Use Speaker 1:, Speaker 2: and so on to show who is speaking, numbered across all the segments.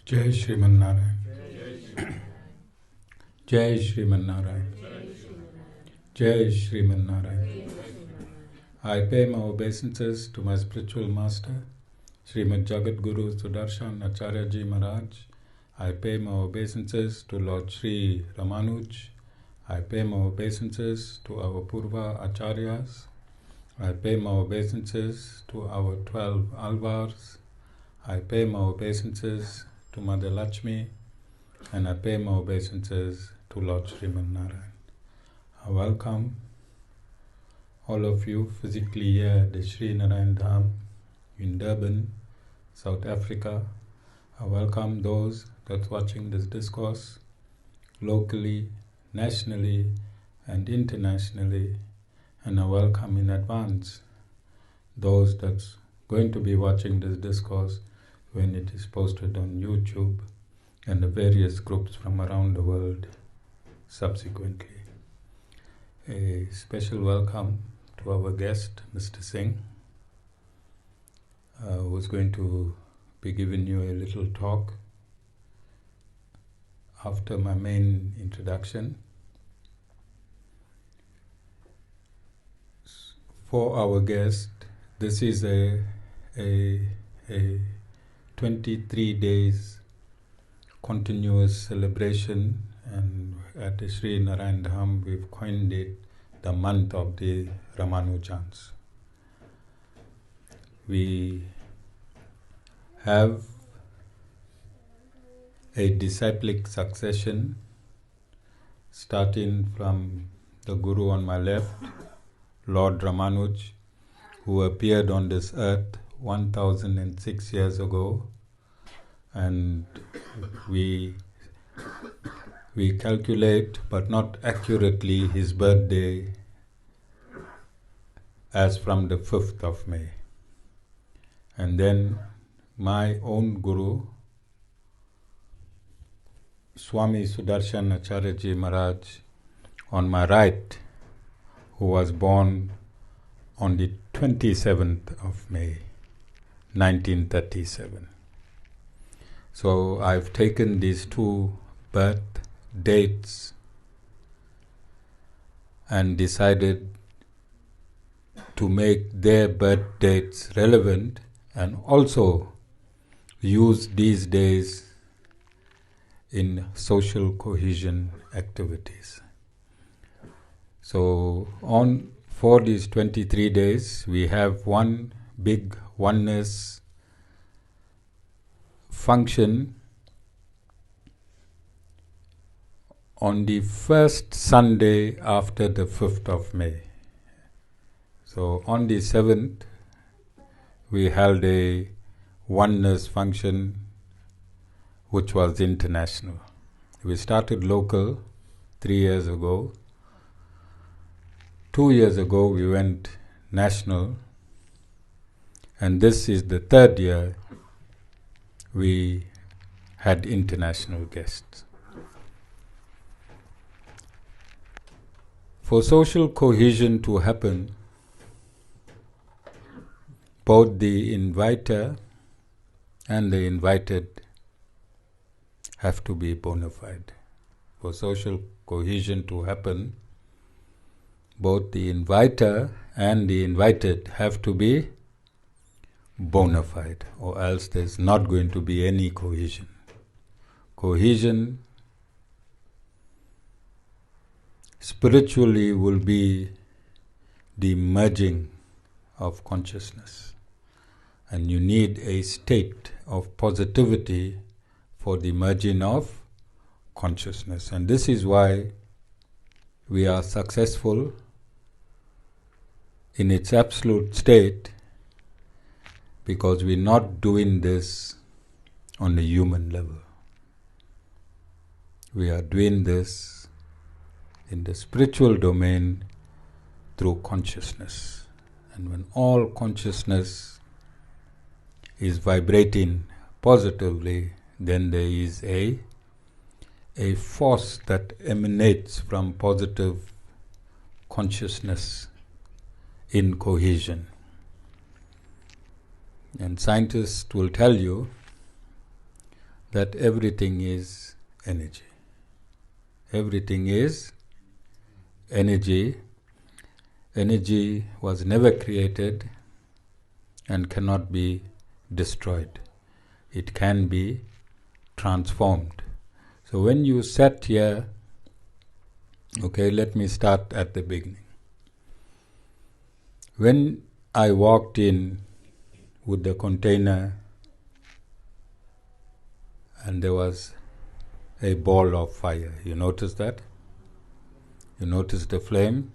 Speaker 1: Jai Shriman Narayan. Jai Shriman Narayan. Jai Shriman Narayan. I pay my obeisances to my spiritual master, Srimad Jagat Guru Sudarshan Acharya Ji Maharaj. I pay my obeisances to Lord Sri Ramanuj. I pay my obeisances to our Purva Acharyas. I pay my obeisances to our 12 Alvars. I pay my obeisances to Mother Lakshmi, and I pay my obeisances to Lord Sriman Narayan. I welcome all of you physically here at the Sri Narayan Dham in Durban, South Africa. I welcome those that's watching this discourse locally, nationally, and internationally, and I welcome in advance those that's going to be watching this discourse when it is posted on YouTube and the various groups from around the world subsequently. A special welcome to our guest, Mr. Singh, who's going to be giving you a little talk after my main introduction. For our guest, this is a 23 days continuous celebration, and at the Sri Narayan Dham we've coined it the month of the Ramanujans. We have a disciplic succession starting from the Guru on my left, Lord Ramanuj, who appeared on this earth 1006 years ago, and we calculate, but not accurately, his birthday as from the 5th of May. And then my own Guru, Swami Sudarshan Acharya Ji Maharaj, on my right, who was born on the 27th of May, 1937. So I've taken these two birth dates and decided to make their birth dates relevant and also use these days in social cohesion activities. So for these 23 days, we have one big oneness function on the first Sunday after the 5th of May. So on the 7th, we held a oneness function which was international. We started local 3 years ago. 2 years ago we went national, and this is the 3rd year we had international guests. For social cohesion to happen, both the inviter and the invited have to be bona fide. For social cohesion to happen, both the inviter and the invited have to be bona fide, or else there's not going to be any cohesion. Cohesion spiritually will be the merging of consciousness, and you need a state of positivity for the merging of consciousness. And this is why we are successful in its absolute state, because we're not doing this on a human level. We are doing this in the spiritual domain through consciousness. And when all consciousness is vibrating positively, then there is a force that emanates from positive consciousness in cohesion. And scientists will tell you that everything is energy. Everything is energy. Energy was never created and cannot be destroyed. It can be transformed. So when you sat here, okay, let me start at the beginning. When I walked in with the container and there was a ball of fire, you noticed that? You noticed the flame?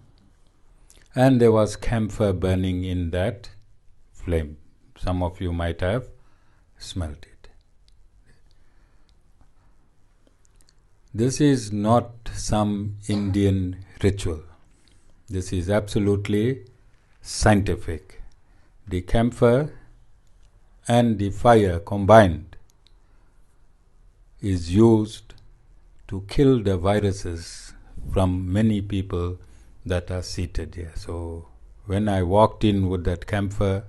Speaker 1: And there was camphor burning in that flame. Some of you might have smelt it. This is not some Indian ritual. This is absolutely scientific. The camphor and the fire combined is used to kill the viruses from many people that are seated here. So when I walked in with that camphor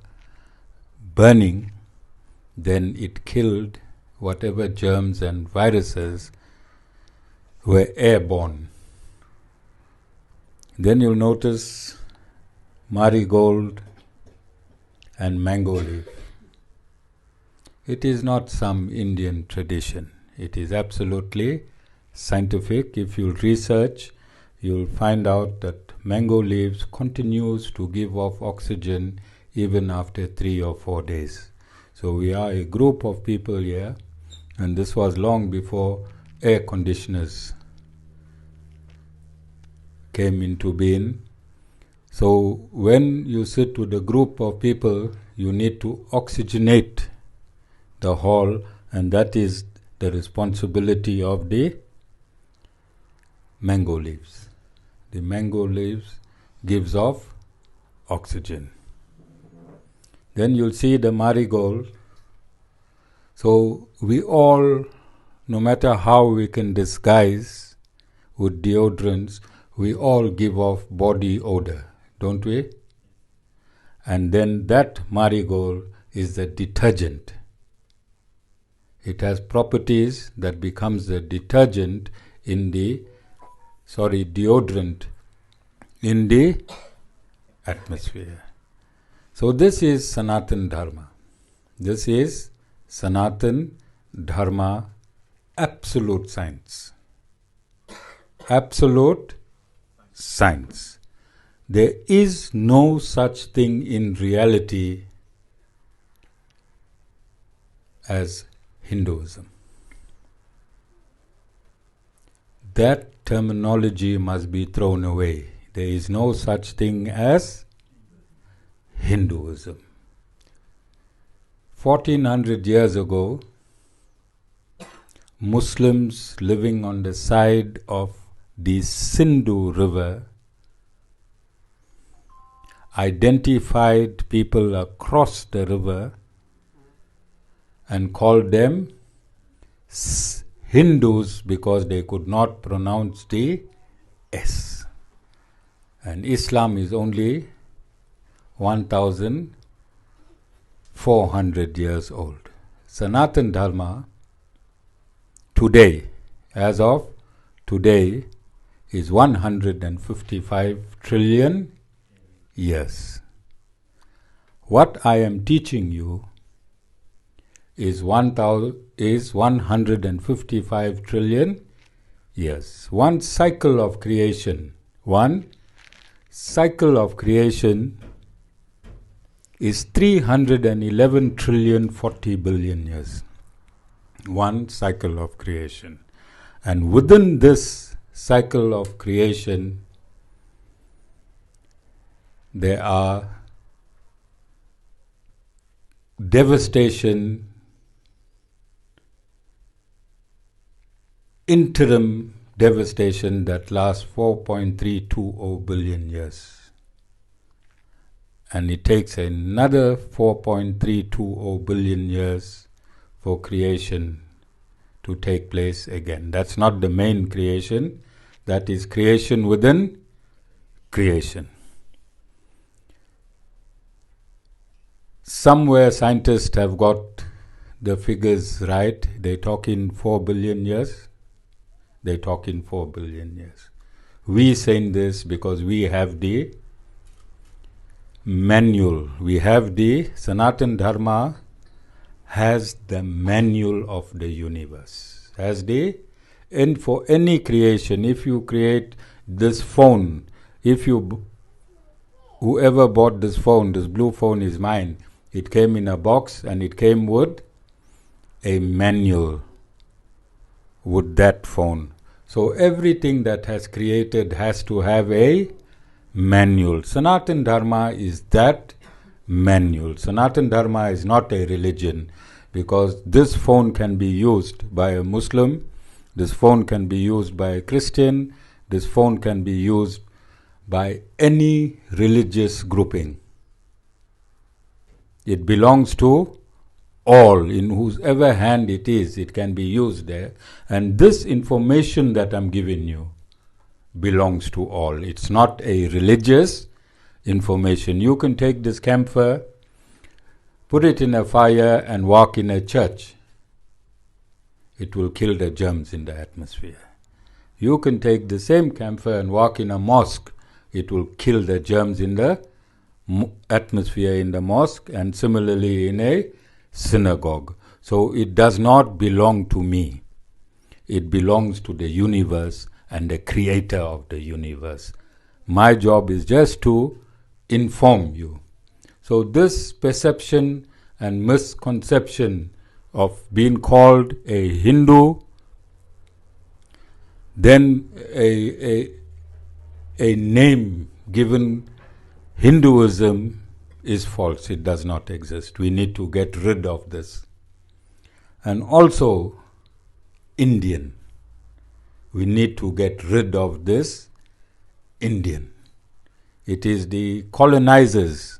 Speaker 1: burning, then it killed whatever germs and viruses were airborne. Then you'll notice marigold and mango leaf. It is not some Indian tradition. It is absolutely scientific. If you research, you'll find out that mango leaves continues to give off oxygen even after 3 or 4 days. So we are a group of people here, and this was long before air conditioners came into being. So when you sit with a group of people, you need to oxygenate the hall, and that is the responsibility of the mango leaves. The mango leaves gives off oxygen. Then you'll see the marigold. So we all, no matter how we can disguise with deodorants, we all give off body odor, don't we? And then that marigold is the detergent. It has properties that becomes the detergent in the, deodorant in the atmosphere. So this is Sanatan Dharma. This is Sanatan Dharma, absolute science. Absolute science. There is no such thing in reality as Hinduism. That terminology must be thrown away. There is no such thing as Hinduism. 1400 years ago, Muslims living on the side of the Sindhu River identified people across the river and called them Hindus because they could not pronounce the S. And Islam is only 1,400 years old. Sanatan Dharma today, as of today, is 155 trillion years. What I am teaching you is 155 trillion years. One cycle of creation is 311 trillion 40 billion years. One cycle of creation. And within this cycle of creation, there are devastation, interim devastation that lasts 4.320 billion years. And it takes another 4.320 billion years for creation to take place again. That's not the main creation. That is creation within creation. Somewhere scientists have got the figures right. They talk in 4 billion years. They talk in 4 billion years. We saying this because we have the manual. We have the Sanatan Dharma has the manual of the universe. Has the, and for any creation, if you create this phone, whoever bought this phone, this blue phone is mine. It came in a box and it came with a manual with that phone. So everything that has created has to have a manual. Sanatan Dharma is that manual. Sanatan Dharma is not a religion, because this phone can be used by a Muslim, this phone can be used by a Christian, this phone can be used by any religious grouping. It belongs to all. In whosever hand it is, it can be used there. And this information that I'm giving you belongs to all. It's not a religious information. You can take this camphor, put it in a fire and walk in a church. It will kill the germs in the atmosphere. You can take the same camphor and walk in a mosque. It will kill the germs in the atmosphere in the mosque, and similarly in a synagogue. So it does not belong to me. It belongs to the universe and the creator of the universe. My job is just to inform you. So this perception and misconception of being called a Hindu, then a name given Hinduism, is false. It does not exist. We need to get rid of this. And also Indian. We need to get rid of this Indian. It is the colonizers.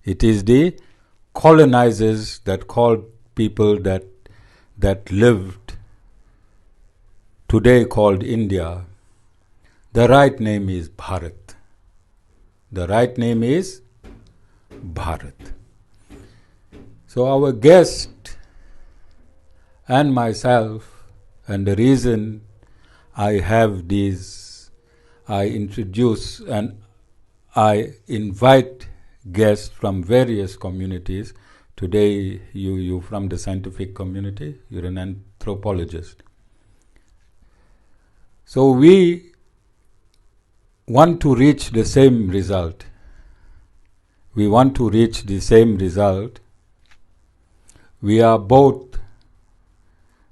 Speaker 1: It is the colonizers that called people that lived today called India. The right name is Bharat. The right name is Bharat. So our guest and myself, and the reason I have these, I introduce and I invite guests from various communities. Today you from the scientific community, you're an anthropologist. So we want to reach the same result. We want to reach the same result. We are both,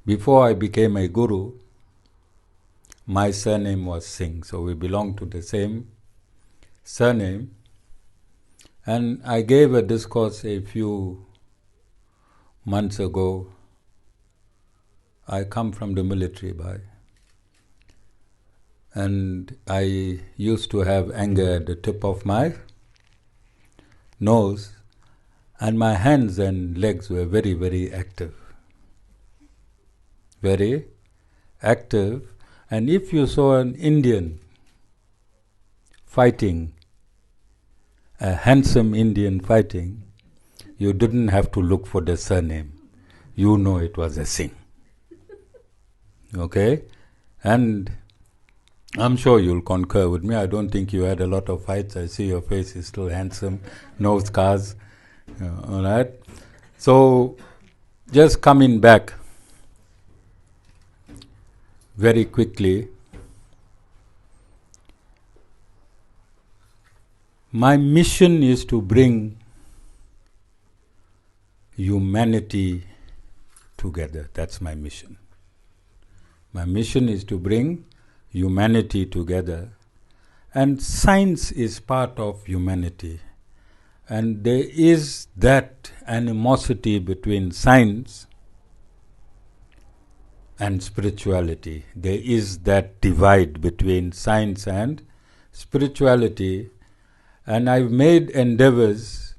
Speaker 1: before I became a guru, my surname was Singh, so we belong to the same surname. And I gave a discourse a few months ago. I come from the military, and I used to have anger at the tip of my nose, and my hands and legs were very, very active. Very active. And if you saw an Indian fighting, a handsome Indian fighting, you didn't have to look for the surname. You know it was a Singh. Okay? And I'm sure you'll concur with me. I don't think you had a lot of fights. I see your face is still handsome, no scars. All right? So, just coming back very quickly, my mission is to bring humanity together. That's my mission. My mission is to bring humanity together, and science is part of humanity. And there is that animosity between science and spirituality. There is that divide between science and spirituality, and I've made endeavors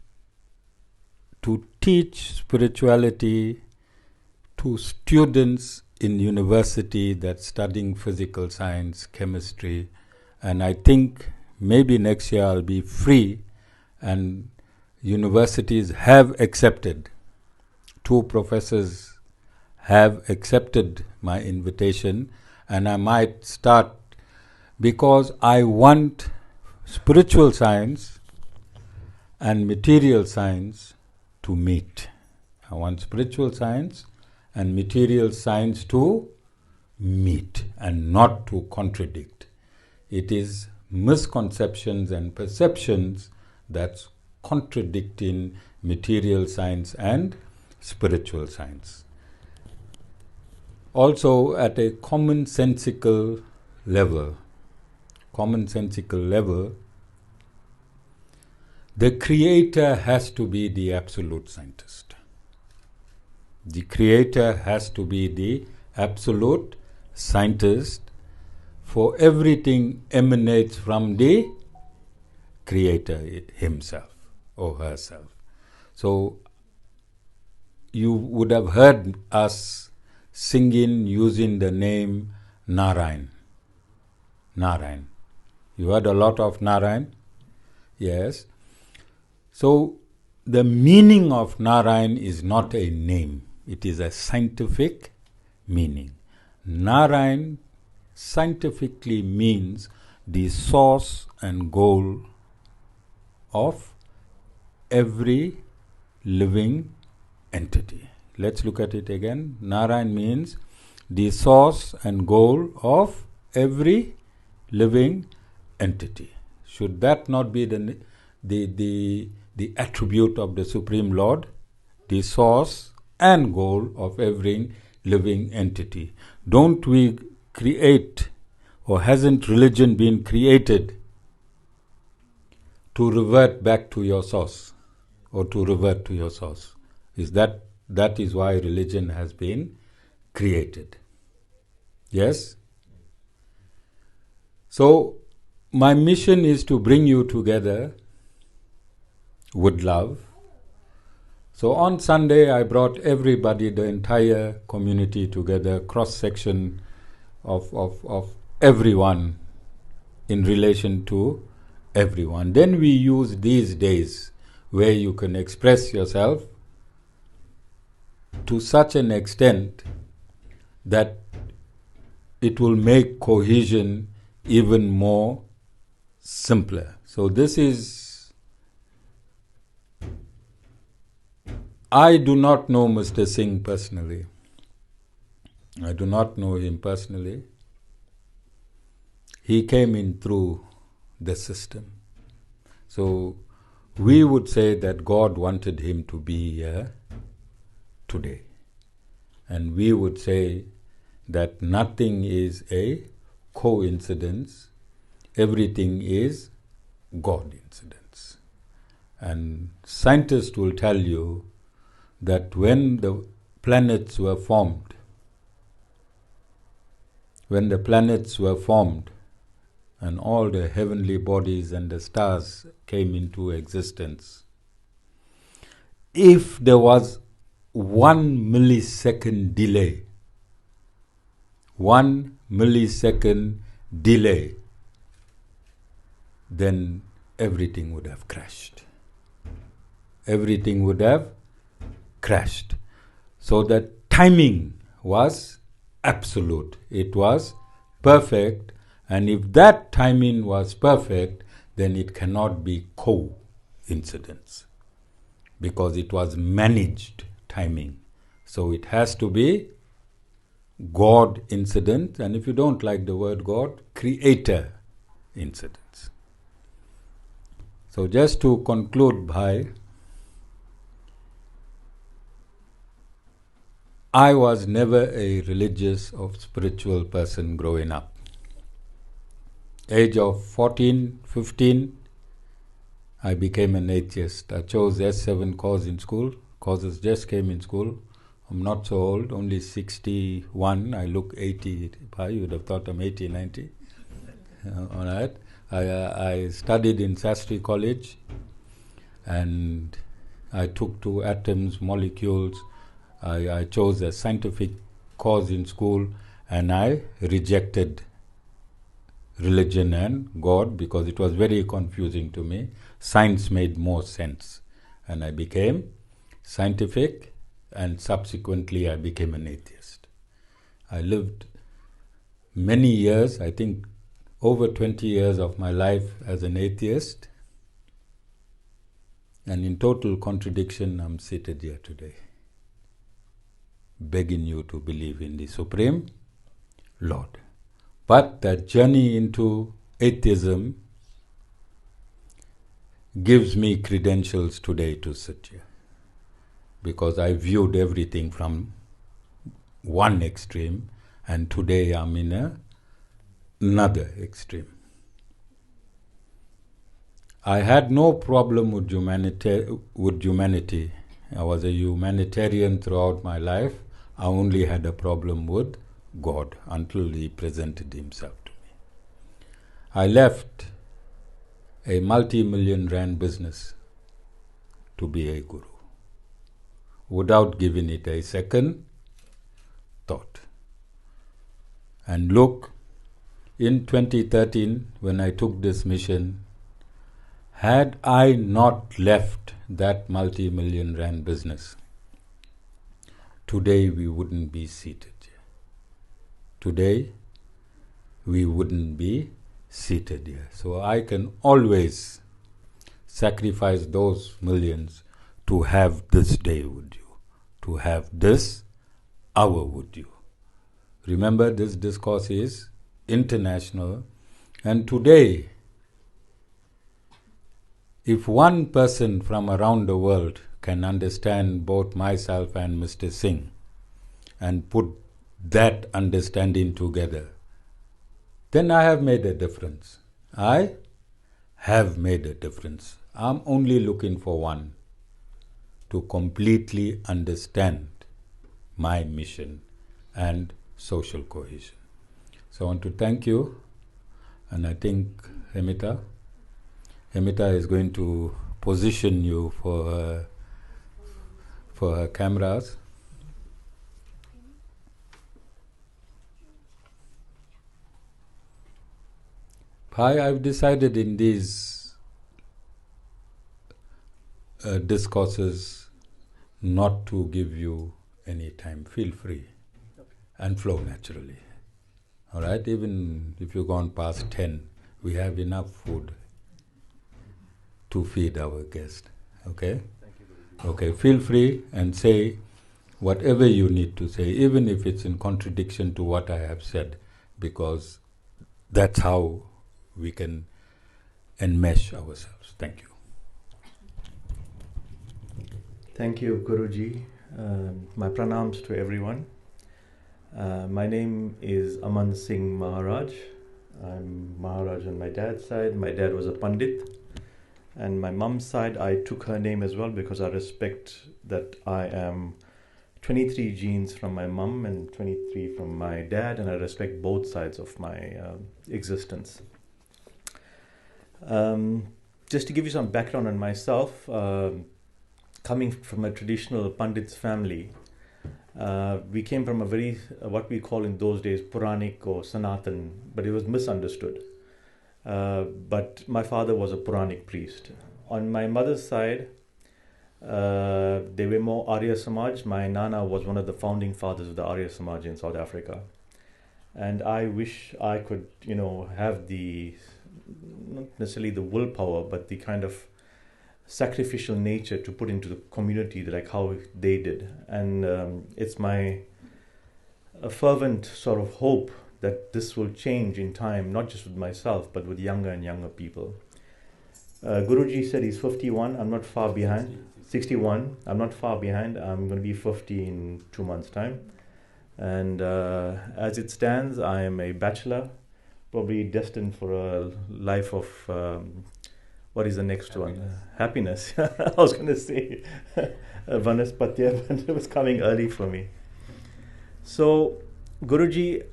Speaker 1: to teach spirituality to students in university that's studying physical science, chemistry, and I think maybe next year I'll be free, and universities have accepted 2 professors have accepted my invitation, and I might start because I want spiritual science and material science to meet. I want spiritual science and material science to meet and not to contradict. It is misconceptions and perceptions that's contradicting material science and spiritual science. Also, at a commonsensical level, the creator has to be the absolute scientist. The creator has to be the absolute scientist, for everything emanates from the creator himself or herself. So you would have heard us singing using the name Narayan. Narayan. You heard a lot of Narayan? Yes. So the meaning of Narayan is not a name. It is a scientific meaning. Narayan scientifically means the source and goal of every living entity. Let's look at it again. Narayan means the source and goal of every living entity. Should that not be the attribute of the Supreme Lord? The source and goal of every living entity. Don't we create, or hasn't religion been created to revert back to your source, or to revert to your source? That is why religion has been created. Yes? So, my mission is to bring you together with love. So on Sunday, I brought everybody, the entire community together, cross-section of everyone in relation to everyone. Then we use these days where you can express yourself to such an extent that it will make cohesion even more simpler. So this is, I do not know Mr. Singh personally. I do not know him personally. He came in through the system. So we would say that God wanted him to be here today. And we would say that nothing is a coincidence. Everything is God incidence. And scientists will tell you that when the planets were formed, and all the heavenly bodies and the stars came into existence, if there was 1 millisecond delay, then everything would have crashed. Everything would have crashed. So that timing was absolute. It was perfect. And if that timing was perfect, then it cannot be coincidence, because it was managed timing. So it has to be God incident, and if you don't like the word God, creator incidents. So just to conclude, Bhai, I was never a religious or spiritual person growing up. Age of 14, 15, I became an atheist. I chose S7 course in school. Courses just came in school. I'm not so old, only 61. I look 80. You would have thought I'm 80, 90. All right. I studied in Sastry College, and I took to atoms, molecules. I chose a scientific course in school, and I rejected religion and God because it was very confusing to me. Science made more sense, and I became scientific and subsequently I became an atheist. I lived many years, I think over 20 years of my life as an atheist, and in total contradiction I'm seated here today, begging you to believe in the Supreme Lord. But that journey into atheism gives me credentials today to sit here, because I viewed everything from one extreme, and today I'm in another extreme. I had no problem with humanity. I was a humanitarian throughout my life. I only had a problem with God until He presented Himself to me. I left a multi-million rand business to be a guru without giving it a second thought. And look, in 2013, when I took this mission, had I not left that multi-million rand business, today we wouldn't be seated here. Today we wouldn't be seated here. So I can always sacrifice those millions to have this day with you, to have this hour with you. Remember, this discourse is international, and today, if one person from around the world can understand both myself and Mr. Singh and put that understanding together, then I have made a difference. I have made a difference. I'm only looking for one to completely understand my mission and social cohesion. So I want to thank you, and I think Hemita is going to position you for her cameras. I've decided in these discourses not to give you any time. Feel free and flow naturally. All right? Even if you've gone past 10, we have enough food to feed our guest. Okay? Okay, feel free and say whatever you need to say, even if it's in contradiction to what I have said, because that's how we can enmesh ourselves. Thank you.
Speaker 2: Thank you, Guruji. My pranams to everyone. My name is Aman Singh Maharaj. I'm Maharaj on my dad's side. My dad was a Pandit. And my mom's side, I took her name as well because I respect that I am 23 genes from my mom and 23 from my dad, and I respect both sides of my existence. Just to give you some background on myself, coming from a traditional Pandit's family, we came from a very, what we call in those days, Puranic or Sanatan, but it was misunderstood. But my father was a Puranic priest. On my mother's side, they were more Arya Samaj. My Nana was one of the founding fathers of the Arya Samaj in South Africa. And I wish I could, have the, not necessarily the willpower, but the kind of sacrificial nature to put into the community like how they did. And it's my a fervent sort of hope that this will change in time, not just with myself, but with younger and younger people. Guruji said he's 51. I'm not far behind. 61. I'm not far behind. I'm going to be 50 in 2 months' time. And as it stands, I am a bachelor, probably destined for a life of, what is the next one? Happiness. I was going to say Vanaspatya, but it was coming early for me. So, Guruji,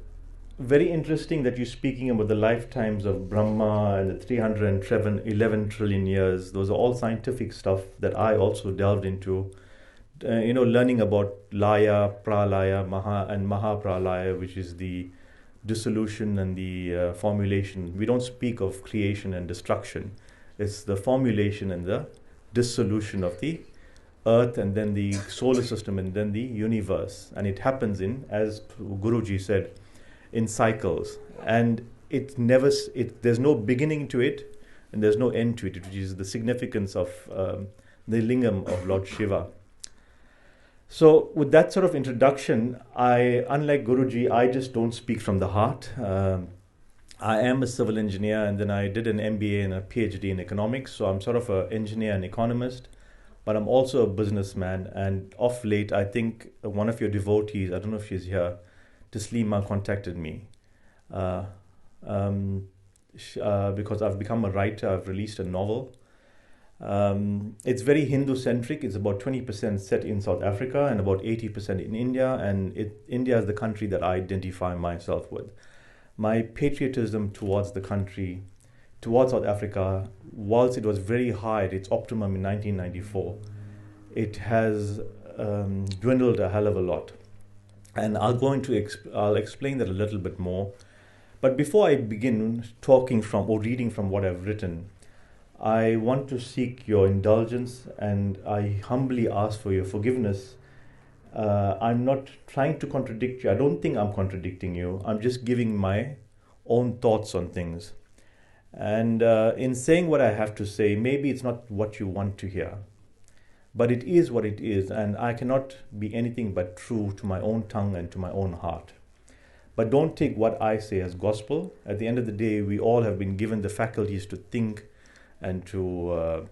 Speaker 2: very interesting that you're speaking about the lifetimes of Brahma and the 311 trillion years. Those are all scientific stuff that I also delved into. Learning about Laya, Pralaya, Maha and Mahapralaya, which is the dissolution and the formulation. We don't speak of creation and destruction. It's the formulation and the dissolution of the Earth, and then the solar system, and then the universe. And it happens in, as Guruji said, in cycles. And there's no beginning to it, and there's no end to it, which is the significance of the lingam of Lord Shiva. So with that sort of introduction, unlike Guruji, I just don't speak from the heart. I am a civil engineer, and then I did an MBA and a PhD in economics. So I'm sort of an engineer and economist, but I'm also a businessman. And of late, I think one of your devotees, I don't know if she's here, Taslima, contacted me because I've become a writer. I've released a novel. It's very Hindu-centric. It's about 20% set in South Africa and about 80% in India. And India is the country that I identify myself with. My patriotism towards the country, towards South Africa, whilst it was very high at its optimum in 1994, it has dwindled a hell of a lot. And I'll explain that a little bit more. But before I begin talking from or reading from what I've written, I want to seek your indulgence, and I humbly ask for your forgiveness. I'm not trying to contradict you. I don't think I'm contradicting you. I'm just giving my own thoughts on things. And in saying what I have to say, maybe it's not what you want to hear, but it is what it is, and I cannot be anything but true to my own tongue and to my own heart. But don't take what I say as gospel. At the end of the day, we all have been given the faculties to think and to,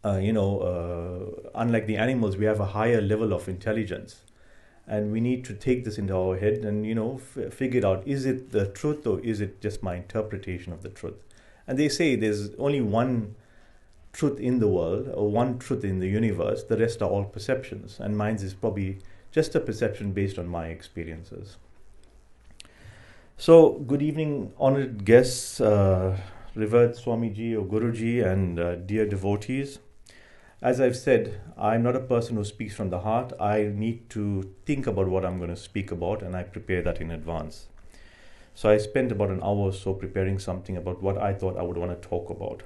Speaker 2: unlike the animals, we have a higher level of intelligence. And we need to take this into our head and, figure it out. Is it the truth, or is it just my interpretation of the truth? And they say there's only one truth in the world, or one truth in the universe. The rest are all perceptions. And mine is probably just a perception based on my experiences. So, good evening, honored guests, revered Swamiji or Guruji, and dear devotees. As I've said, I'm not a person who speaks from the heart. I need to think about what I'm going to speak about, and I prepare that in advance. So I spent about an hour or so preparing something about what I thought I would want to talk about.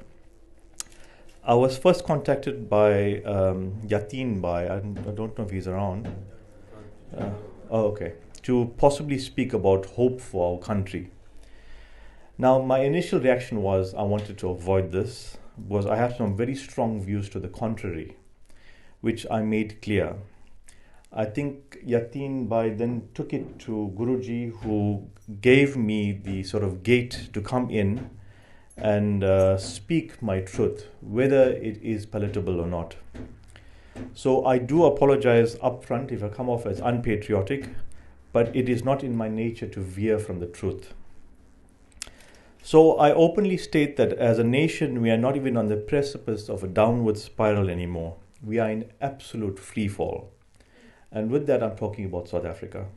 Speaker 2: I was first contacted by Yatin Bhai, I don't know if he's around. To possibly speak about hope for our country. Now, my initial reaction was I wanted to avoid this, because I have some very strong views to the contrary, which I made clear. I think Yatin Bhai then took it to Guruji, who gave me the sort of gate to come in and speak my truth, whether it is palatable or not. So I do apologize upfront if I come off as unpatriotic, but it is not in my nature to veer from the truth. So I openly state that as a nation, we are not even on the precipice of a downward spiral anymore. We are in absolute free fall. And with that, I'm talking about South Africa.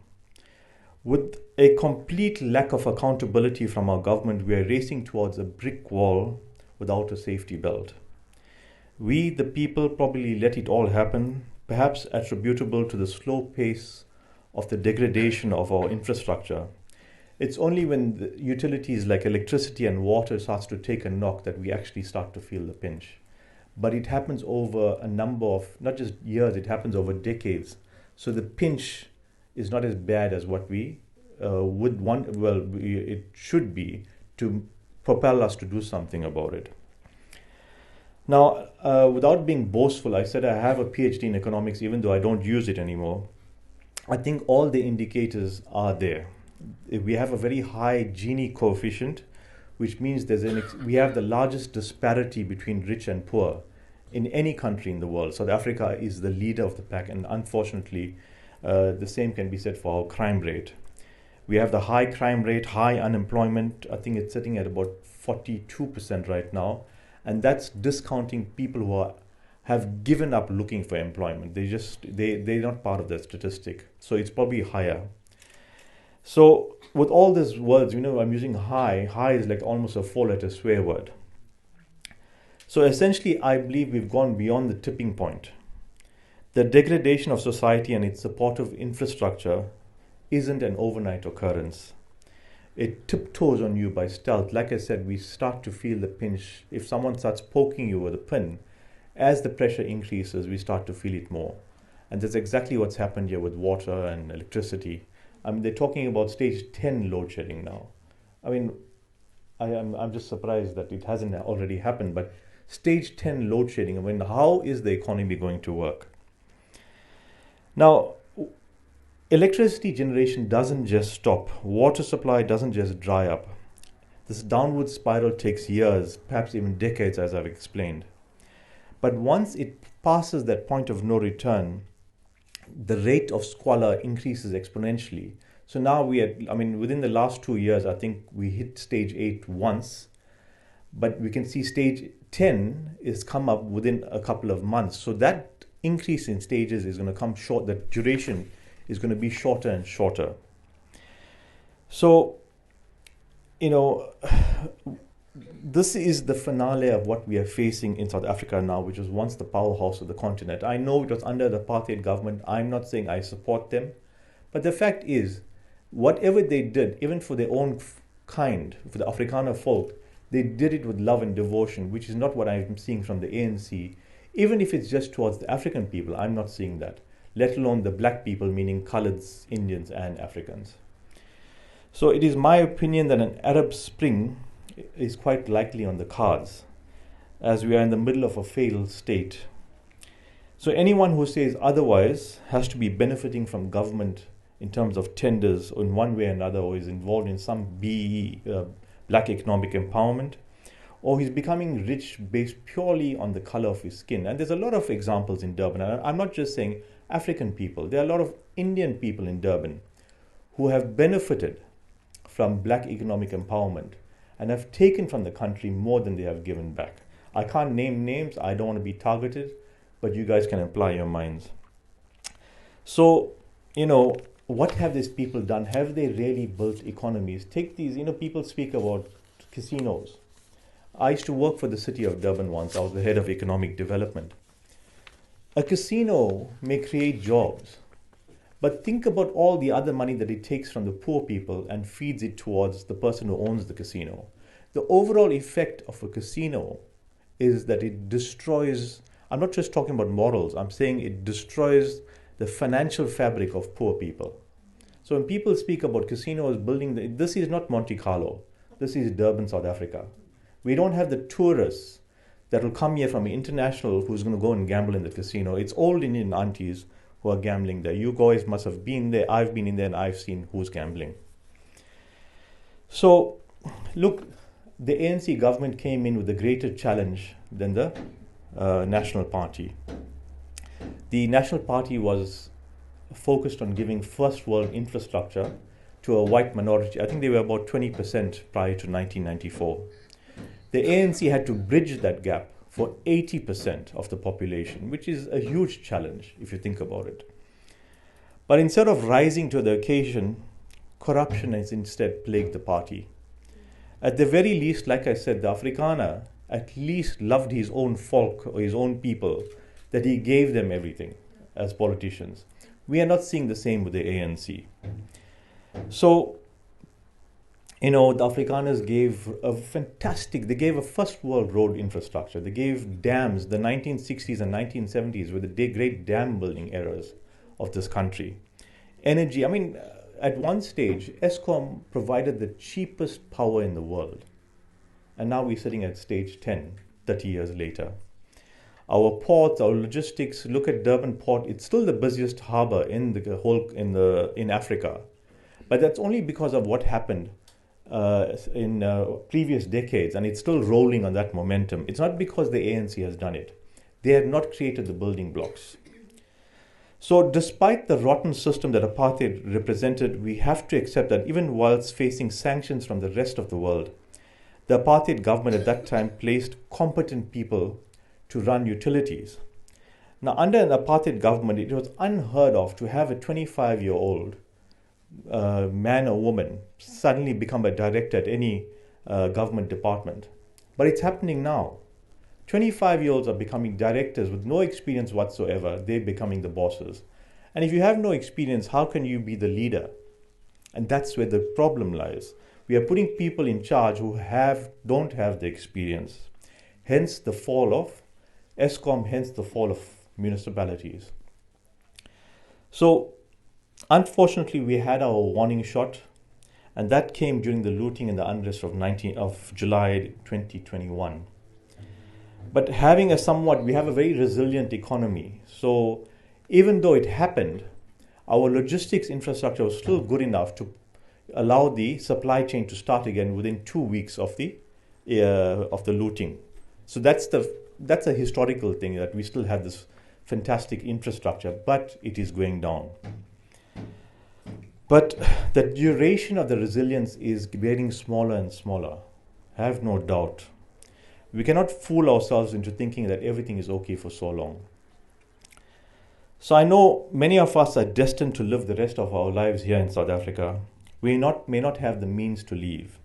Speaker 2: With a complete lack of accountability from our government, we are racing towards a brick wall without a safety belt. We, the people, probably let it all happen, perhaps attributable to the slow pace of the degradation of our infrastructure. It's only when the utilities like electricity and water starts to take a knock that we actually start to feel the pinch. But it happens over a number of, not just years, it happens over decades. So the pinch is not as bad as what we would want, it should be, to propel us to do something about it. Now, without being boastful, I said I have a PhD in economics, even though I don't use it anymore. I think all the indicators are there. We have a very high Gini coefficient, which means we have the largest disparity between rich and poor in any country in the world. South Africa is the leader of the pack, and unfortunately, the same can be said for our crime rate. We have the high crime rate, high unemployment. I think it's sitting at about 42% right now, and that's discounting people who have given up looking for employment. They're not part of that statistic, so it's probably higher. So with all these words, I'm using high. High is like almost a 4-letter swear word. So essentially, I believe we've gone beyond the tipping point. The degradation of society and its supportive infrastructure isn't an overnight occurrence. It tiptoes on you by stealth. Like I said, we start to feel the pinch. If someone starts poking you with a pin, As the pressure increases, we start to feel it more. And that's exactly what's happened here with water and electricity. I mean, they're talking about stage 10 load shedding now. I mean, I'm just surprised that it hasn't already happened, but stage 10 load shedding, I mean, how is the economy going to work? Now, electricity generation doesn't just stop. Water supply doesn't just dry up. This downward spiral takes years, perhaps even decades, as I've explained. But once it passes that point of no return, the rate of squalor increases exponentially. So now within the last 2 years, I think we hit stage 8 once, but we can see stage 10 is come up within a couple of months. So that increase in stages is going to come short, the duration is going to be shorter and shorter. So, this is the finale of what we are facing in South Africa now, which was once the powerhouse of the continent. I know it was under the apartheid government. I'm not saying I support them. But the fact is, whatever they did, even for their own kind, for the Afrikaner folk, they did it with love and devotion, which is not what I'm seeing from the ANC. Even if it's just towards the African people, I'm not seeing that, let alone the black people, meaning Coloureds, Indians, and Africans. So it is my opinion that an Arab Spring is quite likely on the cards, as we are in the middle of a failed state. So anyone who says otherwise has to be benefiting from government in terms of tenders in one way or another, or is involved in some BE, black economic empowerment, or he's becoming rich based purely on the color of his skin. And there's a lot of examples in Durban. I'm not just saying African people. There are a lot of Indian people in Durban who have benefited from black economic empowerment and have taken from the country more than they have given back. I can't name names, I don't want to be targeted, but you guys can apply your minds. So, what have these people done? Have they really built economies? Take these, people speak about casinos. I used to work for the city of Durban once. I was the head of economic development. A casino may create jobs, but think about all the other money that it takes from the poor people and feeds it towards the person who owns the casino. The overall effect of a casino is that it destroys, I'm not just talking about morals, I'm saying it destroys the financial fabric of poor people. So when people speak about casinos building, this is not Monte Carlo, this is Durban, South Africa. We don't have the tourists that will come here from international who's going to go and gamble in the casino. It's old Indian aunties who are gambling there. You guys must have been there. I've been in there and I've seen who's gambling. So, look, the ANC government came in with a greater challenge than the National Party. The National Party was focused on giving first world infrastructure to a white minority. I think they were about 20% prior to 1994. The ANC had to bridge that gap for 80% of the population, which is a huge challenge if you think about it. But instead of rising to the occasion, corruption has instead plagued the party. At the very least, like I said, the Afrikaner at least loved his own folk or his own people, that he gave them everything as politicians. We are not seeing the same with the ANC. So, the Afrikaners gave they gave a first world road infrastructure. They gave dams. The 1960s and 1970s were the great dam building eras of this country. Energy, at one stage, Eskom provided the cheapest power in the world. And now we're sitting at stage 10, 30 years later. Our ports, our logistics, look at Durban Port, it's still the busiest harbor in Africa. But that's only because of what happened in previous decades, and it's still rolling on that momentum. It's not because the ANC has done it. They have not created the building blocks. So despite the rotten system that apartheid represented, we have to accept that even whilst facing sanctions from the rest of the world, the apartheid government at that time placed competent people to run utilities. Now, under an apartheid government, it was unheard of to have a 25-year-old man or woman suddenly become a director at any government department. But it's happening now. 25-year-olds are becoming directors with no experience whatsoever. They're becoming the bosses. And if you have no experience, how can you be the leader? And that's where the problem lies. We are putting people in charge who don't have the experience. Hence the fall of ESCOM, hence the fall of municipalities. So, unfortunately, we had our warning shot, and that came during the looting and the unrest of July 2021. But having we have a very resilient economy. So even though it happened, our logistics infrastructure was still good enough to allow the supply chain to start again within 2 weeks of the looting. So that's a historical thing, that we still have this fantastic infrastructure, but it is going down. But the duration of the resilience is getting smaller and smaller. I have no doubt. We cannot fool ourselves into thinking that everything is okay for so long. So I know many of us are destined to live the rest of our lives here in South Africa. We may not have the means to leave.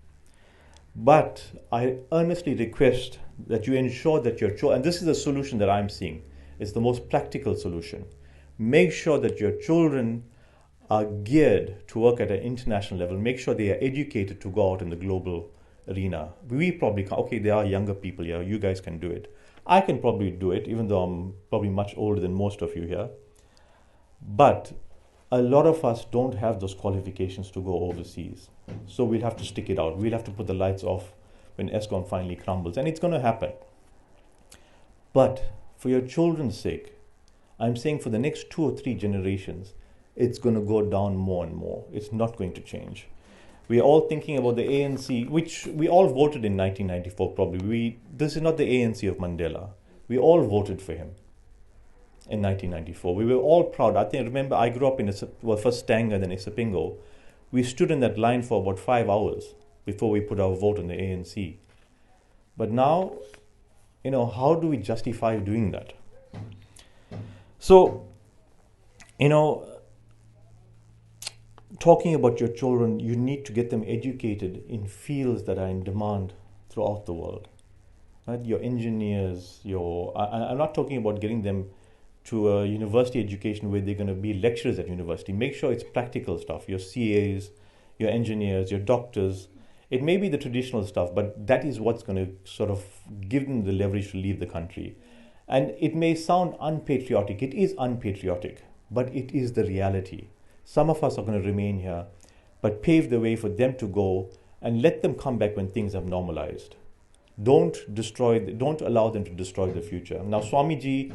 Speaker 2: But I earnestly request that you ensure that your children, and this is the solution that I'm seeing, it's the most practical solution. Make sure that your children are geared to work at an international level. Make sure they are educated to go out in the global arena. We probably can't. Okay, there are younger people here. You guys can do it. I can probably do it, even though I'm probably much older than most of you here. But a lot of us don't have those qualifications to go overseas. So we'll have to stick it out. We'll have to put the lights off when ESCOM finally crumbles. And it's going to happen. But for your children's sake, I'm saying for the next 2 or 3 generations, it's going to go down more and more. It's not going to change. We are all thinking about the ANC, which we all voted in 1994 probably. This is not the ANC of Mandela. We all voted for him in 1994. We were all proud. Remember, I grew up in first Stanger, then Isipingo. We stood in that line for about 5 hours before we put our vote on the ANC. But now, how do we justify doing that? So, talking about your children, you need to get them educated in fields that are in demand throughout the world. Right? Your engineers, I'm not talking about getting them to a university education where they're going to be lecturers at university. Make sure it's practical stuff. Your CAs, your engineers, your doctors. It may be the traditional stuff, but that is what's going to sort of give them the leverage to leave the country. And it may sound unpatriotic. It is unpatriotic, but it is the reality. Some of us are going to remain here, but pave the way for them to go and let them come back when things have normalized. Don't allow them to destroy the future. Now, Swamiji,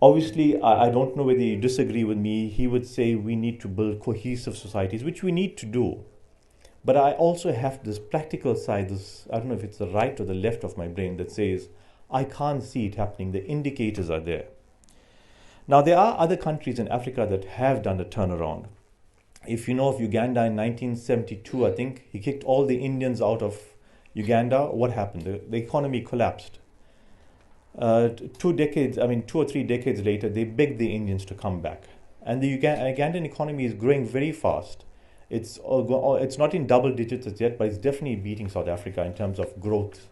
Speaker 2: obviously, I don't know whether you disagree with me. He would say we need to build cohesive societies, which we need to do. But I also have this practical side, I don't know if it's the right or the left of my brain, that says, I can't see it happening. The indicators are there. Now, there are other countries in Africa that have done a turnaround. If you know of Uganda in 1972, I think, he kicked all the Indians out of Uganda. What happened? The economy collapsed. 2 or 3 decades later, they begged the Indians to come back. And the Ugandan economy is growing very fast. It's not in double digits as yet, but it's definitely beating South Africa in terms of growth.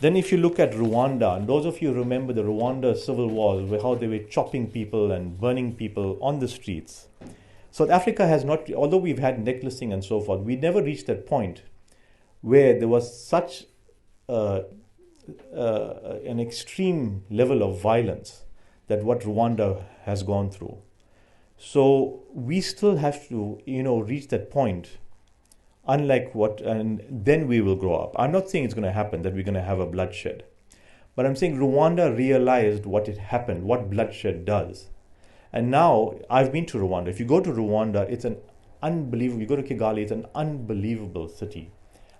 Speaker 2: Then if you look at Rwanda, and those of you remember the Rwanda civil wars, how they were chopping people and burning people on the streets. South Africa has not, although we've had necklacing and so forth, we never reached that point where there was such an extreme level of violence that what Rwanda has gone through. So we still have to, reach that point. And then we will grow up. I'm not saying it's going to happen, that we're going to have a bloodshed. But I'm saying Rwanda realized what had happened, what bloodshed does. And now, I've been to Rwanda. If you go to Rwanda, it's an unbelievable, you go to Kigali, it's an unbelievable city.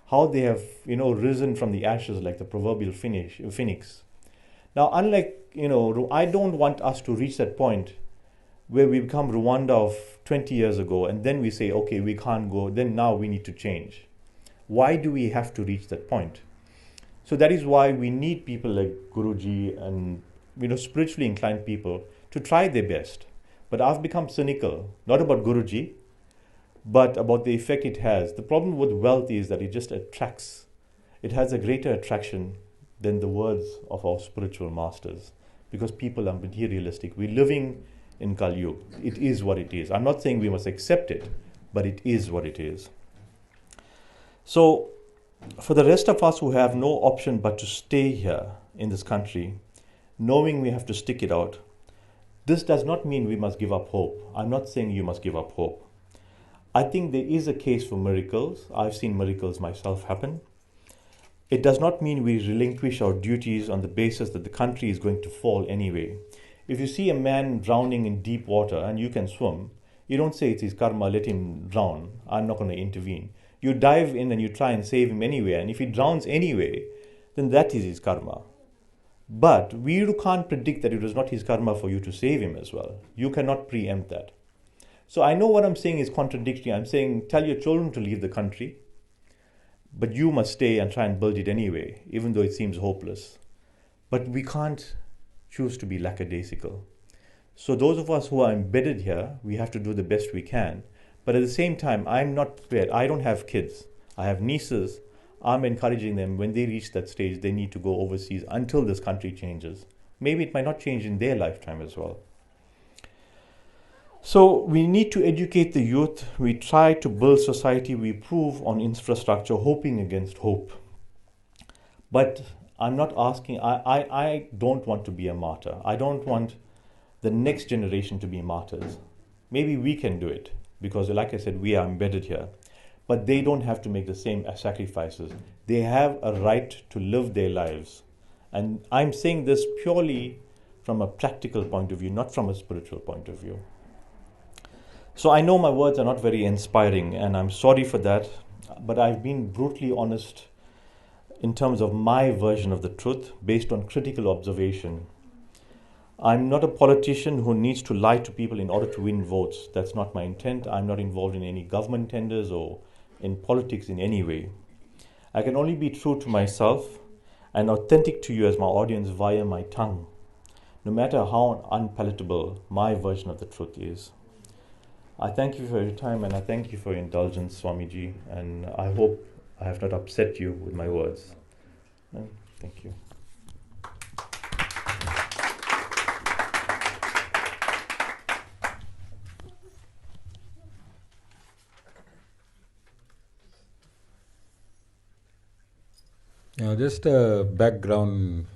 Speaker 2: How they have, risen from the ashes like the proverbial phoenix. Now, unlike, I don't want us to reach that point where we become Rwanda of 20 years ago, and then we say, okay, we can't go, then now we need to change. Why do we have to reach that point? So that is why we need people like Guruji and spiritually inclined people to try their best. But I've become cynical, not about Guruji, but about the effect it has. The problem with wealth is that it just attracts. It has a greater attraction than the words of our spiritual masters, because people are materialistic. We're living in Kali Yuga. It is what it is. I'm not saying we must accept it, but it is what it is. So, for the rest of us who have no option but to stay here in this country, knowing we have to stick it out. This does not mean we must give up hope. I'm not saying you must give up hope. I think there is a case for miracles. I've seen miracles myself happen. It does not mean we relinquish our duties on the basis that the country is going to fall anyway. If you see a man drowning in deep water and you can swim, you don't say it's his karma, let him drown, I'm not going to intervene. You dive in and you try and save him anyway, and if he drowns anyway, then that is his karma. But we can't predict that it was not his karma for you to save him as well. You cannot preempt that. So I know what I'm saying is contradictory. I'm saying tell your children to leave the country, but you must stay and try and build it anyway, even though it seems hopeless. But we can't choose to be lackadaisical. So those of us who are embedded here, we have to do the best we can. But at the same time, I'm not prepared. I don't have kids. I have nieces. I'm encouraging them, when they reach that stage, they need to go overseas until this country changes. Maybe it might not change in their lifetime as well. So we need to educate the youth. We try to build society. We improve on infrastructure, hoping against hope. But I'm not asking, I don't want to be a martyr. I don't want the next generation to be martyrs. Maybe we can do it because, like I said, we are embedded here. But they don't have to make the same sacrifices. They have a right to live their lives. And I'm saying this purely from a practical point of view, not from a spiritual point of view. So I know my words are not very inspiring, and I'm sorry for that, but I've been brutally honest in terms of my version of the truth based on critical observation. I'm not a politician who needs to lie to people in order to win votes. That's not my intent. I'm not involved in any government tenders or in politics in any way. I can only be true to myself and authentic to you as my audience via my tongue, no matter how unpalatable my version of the truth is. I thank you for your time, and I thank you for your indulgence, Swamiji, and I hope I have not upset you with my words. Thank you.
Speaker 1: Just a background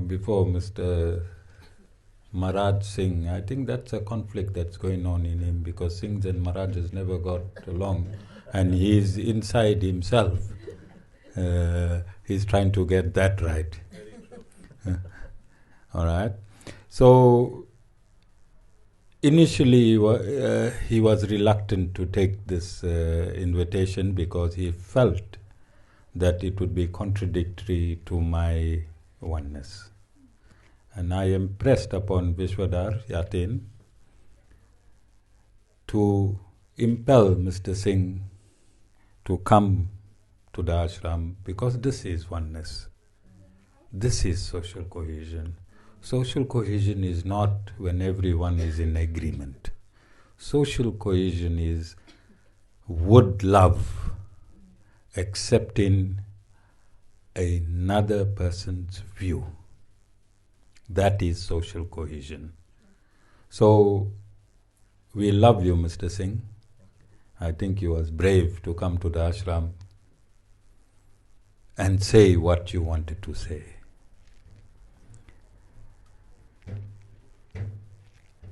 Speaker 1: before Mr. Maharaj Singh. I think that's a conflict that's going on in him because Singhs and Maharajas never got along, and he's inside himself. He's trying to get that right. All right. So initially he was reluctant to take this invitation because he felt that it would be contradictory to my oneness. And I impressed upon Vishwadhar Yatin to impel Mr. Singh to come to the ashram because this is oneness. This is social cohesion. Social cohesion is not when everyone is in agreement. Social cohesion is would love, accepting another person's view. That is social cohesion. So, we love you, Mr. Singh. I think you was brave to come to the ashram and say what you wanted to say.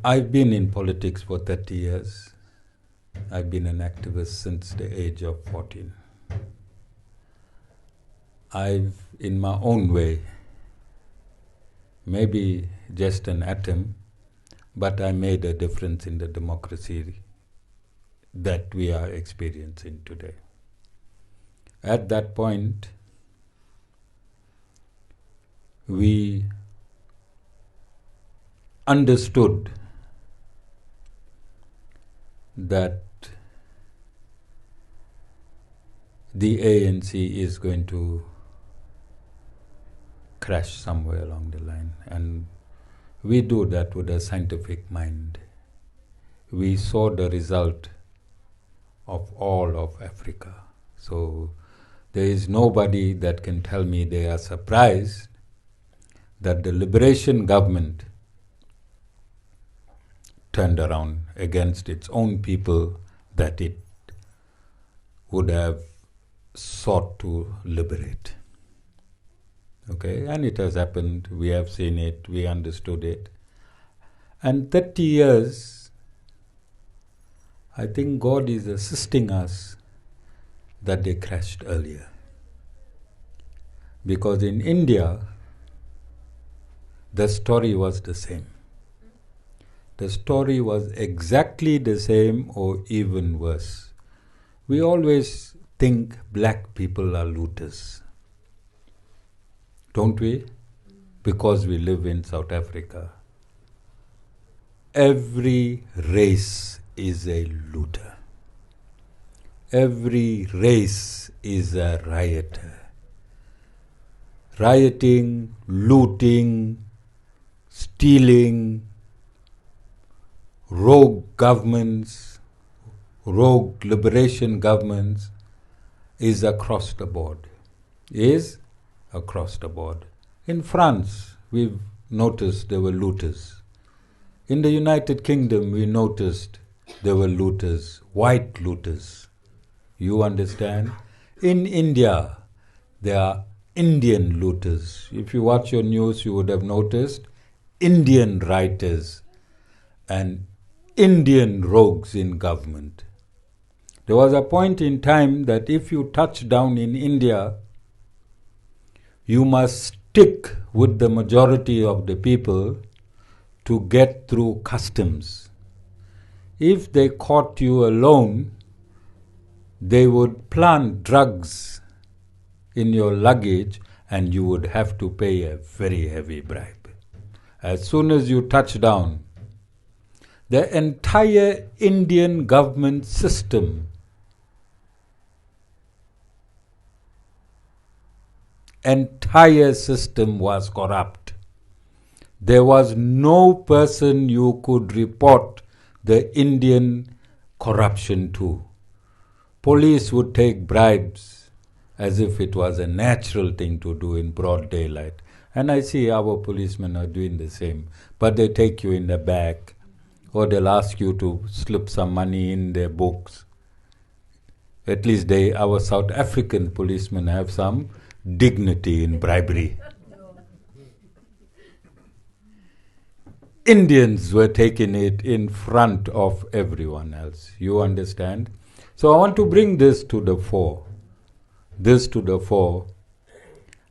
Speaker 1: I've been in politics for 30 years. I've been an activist since the age of 14. I've, in my own way, maybe just an atom, but I made a difference in the democracy that we are experiencing today. At that point, we understood that the ANC is going to crash somewhere along the line, and we do that with a scientific mind. We saw the result of all of Africa. So there is nobody that can tell me they are surprised that the liberation government turned around against its own people that it would have sought to liberate. Okay, and it has happened. We have seen it, we understood it. And 30 years, I think God is assisting us that they crashed earlier. Because in India, the story was the same. The story was exactly the same or even worse. We always think black people are looters. Don't we? Because we live in South Africa. Every race is a looter. Every race is a rioter. Rioting, looting, stealing, rogue governments, rogue liberation governments is across the board. Is across the board. In France, we've noticed there were looters. In the United Kingdom, we noticed there were looters, white looters. You understand? In India, there are Indian looters. If you watch your news, you would have noticed Indian writers and Indian rogues in government. There was a point in time that if you touch down in India, you must stick with the majority of the people to get through customs. If they caught you alone, they would plant drugs in your luggage and you would have to pay a very heavy bribe. As soon as you touch down, the entire Indian government system was corrupt. There was no person you could report the Indian corruption to. Police would take bribes as if it was a natural thing to do in broad daylight. And I see our policemen are doing the same. But they take you in the back, or they'll ask you to slip some money in their books. At least our South African policemen have some dignity in bribery. Indians were taking it in front of everyone else. You understand? So I want to bring this to the fore.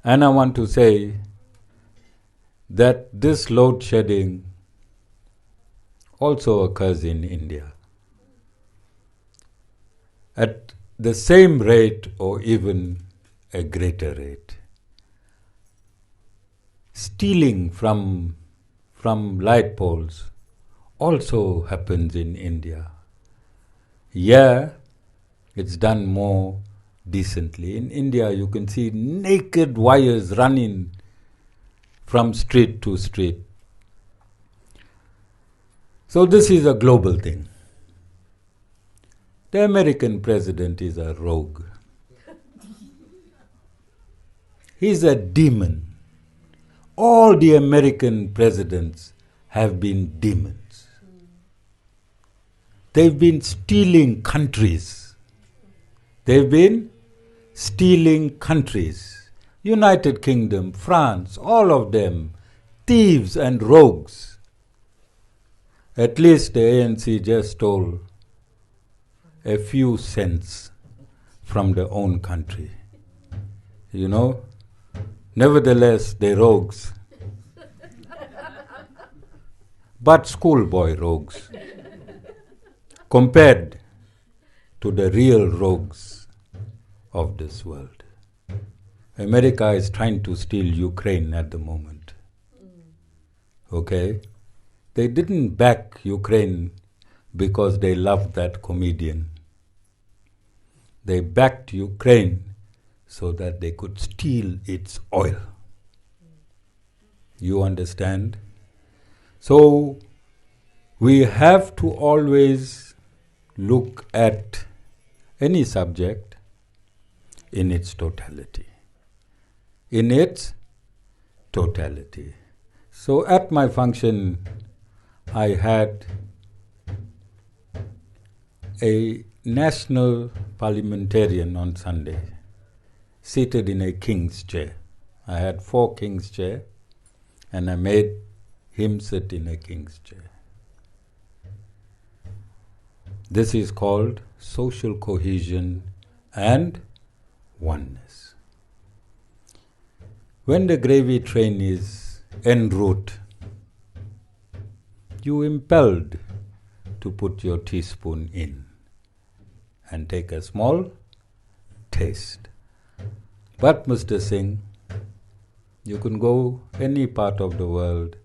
Speaker 1: And I want to say that this load shedding also occurs in India at the same rate or even a greater rate. Stealing from light poles also happens in India. Yeah, it's done more decently. In India, you can see naked wires running from street to street. So this is a global thing. The American president is a rogue. He's a demon. All the American presidents have been demons. They've been stealing countries. United Kingdom, France, all of them, thieves and rogues. At least the ANC just stole a few cents from their own country. You know? Nevertheless, they're rogues. But schoolboy rogues. Compared to the real rogues of this world. America is trying to steal Ukraine at the moment. Okay? They didn't back Ukraine because they loved that comedian. They backed Ukraine so that they could steal its oil. You understand? So, we have to always look at any subject in its totality. So, at my function, I had a national parliamentarian on Sunday, seated in a king's chair. I had 4 king's chair, and I made him sit in a king's chair. This is called social cohesion and oneness. When the gravy train is en route, you impelled to put your teaspoon in and take a small taste. But Mr. Singh, you can go any part of the world,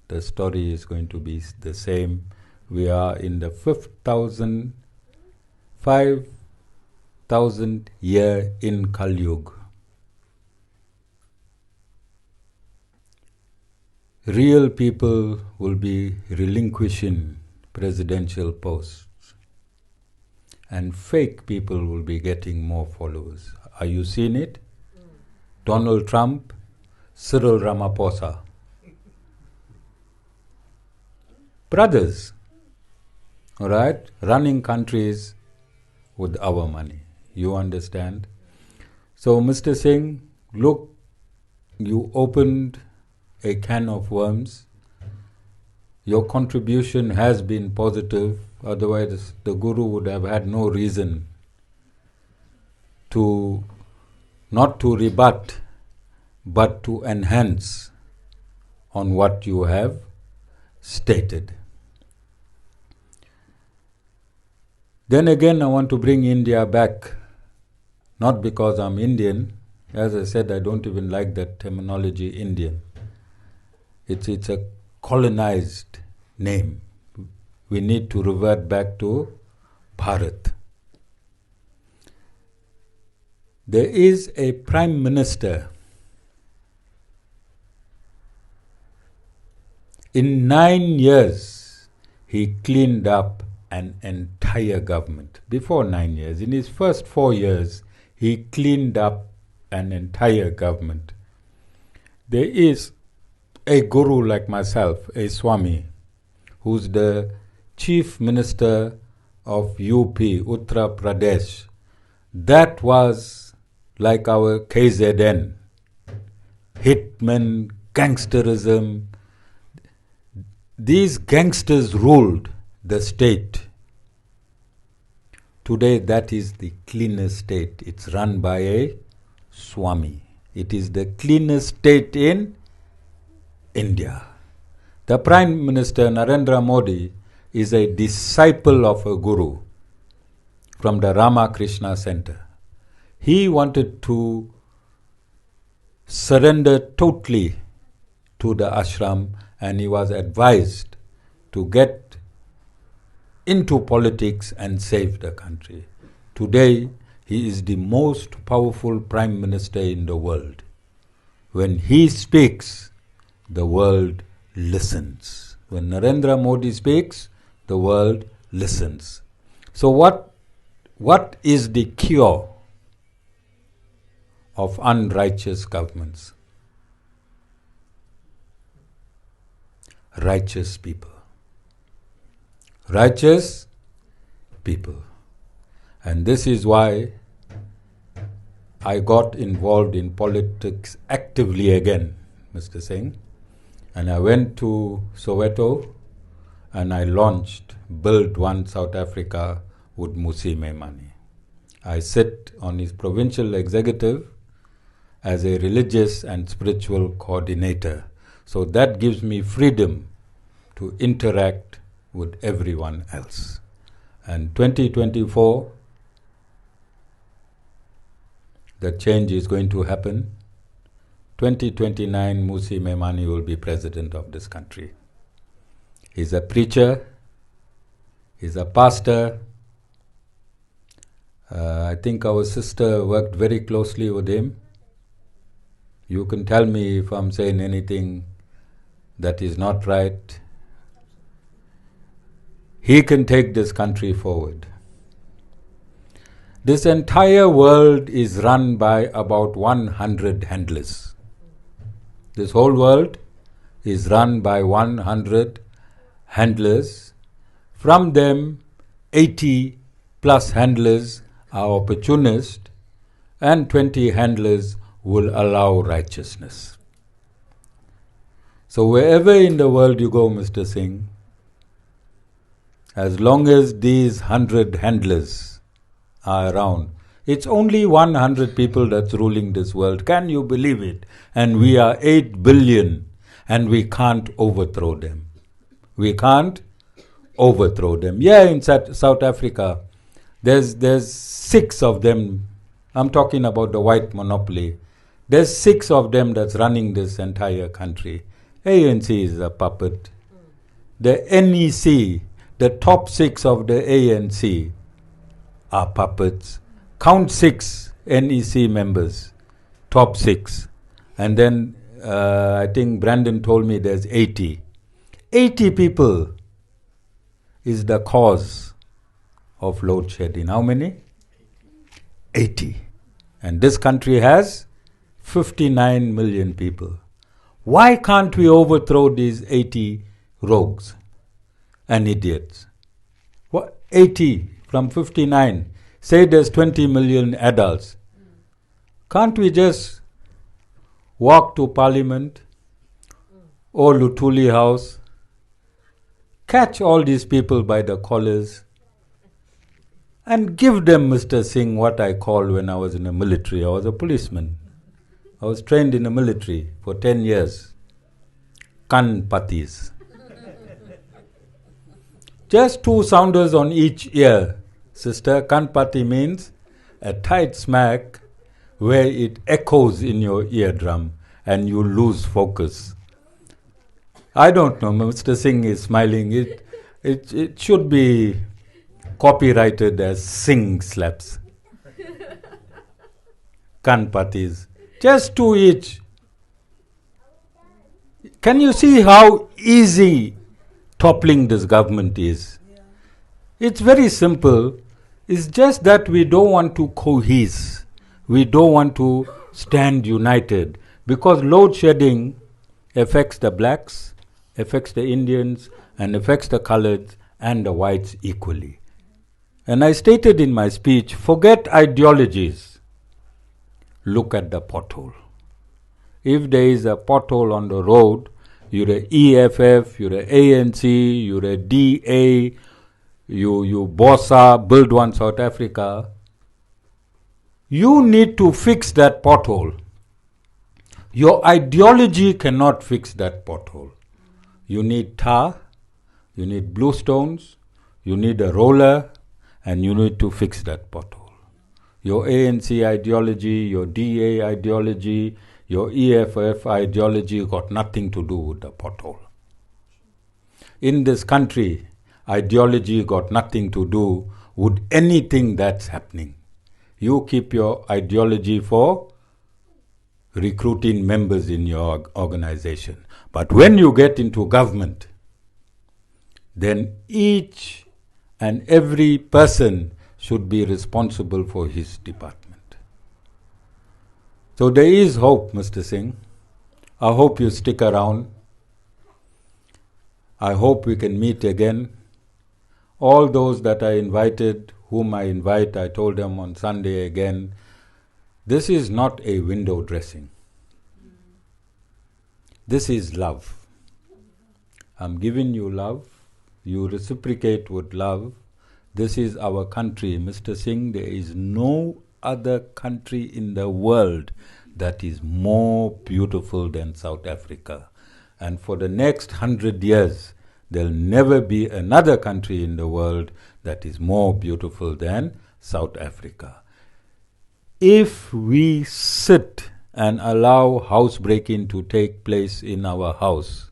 Speaker 1: the story is going to be the same. We are in the 5,000 year in Kali Yuga. Real people will be relinquishing presidential posts, and fake people will be getting more followers. Are you seeing it? Donald Trump, Cyril Ramaphosa. Brothers, all right, running countries with our money. You understand? So, Mr. Singh, look, you opened a can of worms. Your contribution has been positive, otherwise the Guru would have had no reason to not to rebut, but to enhance on what you have stated. Then again, I want to bring India back, not because I'm Indian. As I said, I don't even like that terminology, Indian. It's a colonized name. We need to revert back to Bharat. There is a Prime Minister. In 9 years, he cleaned up an entire government. Before 9 years, in his first 4 years, he cleaned up an entire government. There is a guru like myself, a Swami, who's the Chief Minister of UP, Uttar Pradesh. That was like our KZN, hitmen, gangsterism. These gangsters ruled the state. Today that is the cleanest state. It's run by a Swami. It is the cleanest state in India. The Prime Minister Narendra Modi is a disciple of a guru from the Ramakrishna Center. He wanted to surrender totally to the ashram, and he was advised to get into politics and save the country. Today, he is the most powerful Prime Minister in the world. When he speaks, the world listens. When Narendra Modi speaks, the world listens. So what is the cure of unrighteous governments? Righteous people. Righteous people. And this is why I got involved in politics actively again, Mr. Singh. And I went to Soweto and I launched Build One South Africa with Musi Memani. I sit on his provincial executive as a religious and spiritual coordinator. So that gives me freedom to interact with everyone else. And 2024, the change is going to happen. 2029, Musi Memani will be president of this country. He's a preacher, he's a pastor. I think our sister worked very closely with him. You can tell me if I'm saying anything that is not right. He can take this country forward. This entire world is run by about 100 handlers. This whole world is run by 100 handlers. From them, 80 plus handlers are opportunists and 20 handlers will allow righteousness. So wherever in the world you go, Mr. Singh, as long as these 100 handlers are around, it's only 100 people that's ruling this world. Can you believe it? And we are 8 billion and we can't overthrow them. We can't overthrow them. Yeah, in South Africa, there's 6 of them. I'm talking about the white monopoly. There's 6 of them that's running this entire country. ANC is a puppet. The NEC, the top 6 of the ANC are puppets. Count 6 NEC members, top 6. And then I think Brandon told me there's 80. 80 people is the cause of load shedding. How many? 80. And this country has 59 million people. Why can't we overthrow these 80 rogues and idiots? What? 80 from 59. Say there's 20 million adults. Can't we just walk to Parliament or Lutuli House, catch all these people by the collars and give them, Mr. Singh, what I call when I was in the military? I was a policeman. I was trained in the military for 10 years. Kan patis. Just 2 sounders on each ear. Sister, kan pati means a tight smack where it echoes in your eardrum and you lose focus. I don't know, Mr. Singh is smiling. It should be copyrighted as Singh slaps. Kan patis. Just 2 each. Can you see how easy toppling this government is? It's very simple. It's just that we don't want to cohese. We don't want to stand united. Because load shedding affects the blacks, affects the Indians, and affects the coloreds and the whites equally. And I stated in my speech, forget ideologies. Look at the pothole. If there is a pothole on the road, you're a EFF, you're a ANC, you're a DA, you Bossa, Build One South Africa, you need to fix that pothole. Your ideology cannot fix that pothole. You need tar, you need blue stones, you need a roller, and you need to fix that pothole. Your ANC ideology, your DA ideology, your EFF ideology got nothing to do with the pothole. In this country, ideology got nothing to do with anything that's happening. You keep your ideology for recruiting members in your organization. But when you get into government, then each and every person should be responsible for his department. So there is hope, Mr. Singh. I hope you stick around. I hope we can meet again. All those that I invited, whom I invite, I told them on Sunday again, this is not a window dressing. This is love. I'm giving you love. You reciprocate with love. This is our country, Mr. Singh. There is no other country in the world that is more beautiful than South Africa. And for the next 100 years, there'll never be another country in the world that is more beautiful than South Africa. If we sit and allow housebreaking to take place in our house,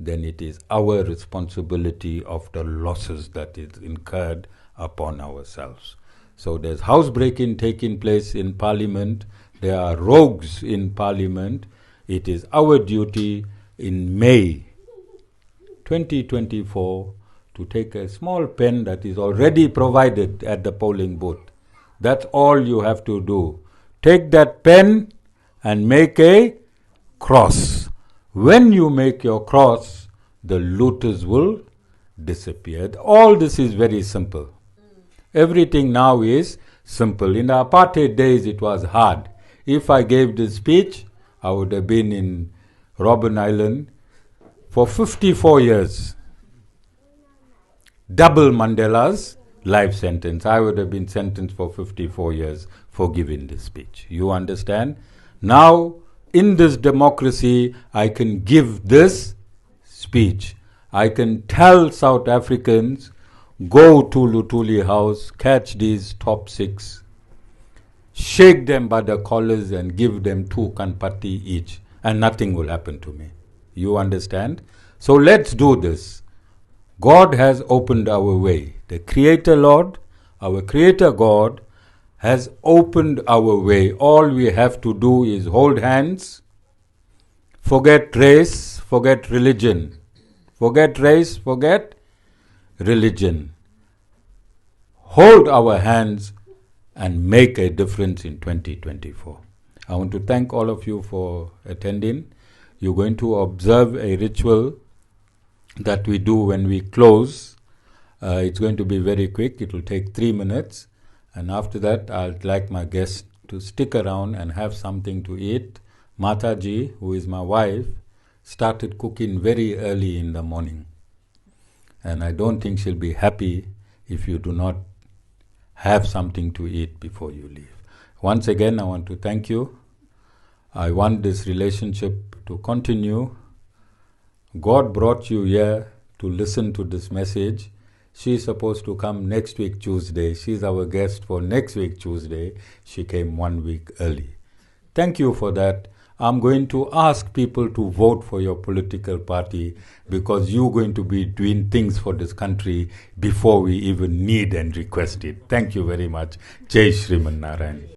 Speaker 1: then it is our responsibility of the losses that is incurred upon ourselves. So there's housebreaking taking place in Parliament. There are rogues in Parliament. It is our duty in May 2024 to take a small pen that is already provided at the polling booth. That's all you have to do. Take that pen and make a cross. When you make your cross, the looters will disappear. All this is very simple. Everything now is simple. In the apartheid days, it was hard. if I gave this speech, I would have been in Robben Island for 54 years. Double Mandela's life sentence. I would have been sentenced for 54 years for giving this speech. You understand? Now, in this democracy, I can give this speech. I can tell South Africans, go to Lutuli House, catch these top 6, shake them by the collars and give them 2 kanpati each, and nothing will happen to me. You understand? So let's do this. God has opened our way. The Creator Lord, our Creator God, has opened our way. All we have to do is hold hands, forget race, forget religion. Forget race, forget religion. Hold our hands and make a difference in 2024. I want to thank all of you for attending. You're going to observe a ritual that we do when we close. It's going to be very quick. It will take 3 minutes. And after that, I'd like my guests to stick around and have something to eat. Mataji, who is my wife, started cooking very early in the morning. And I don't think she'll be happy if you do not have something to eat before you leave. Once again, I want to thank you. I want this relationship to continue. God brought you here to listen to this message. She's supposed to come next week Tuesday. She's our guest for next week Tuesday. She came 1 week early. Thank you for that. I'm going to ask people to vote for your political party because you're going to be doing things for this country before we even need and request it. Thank you very much. Jai Shriman Narayan.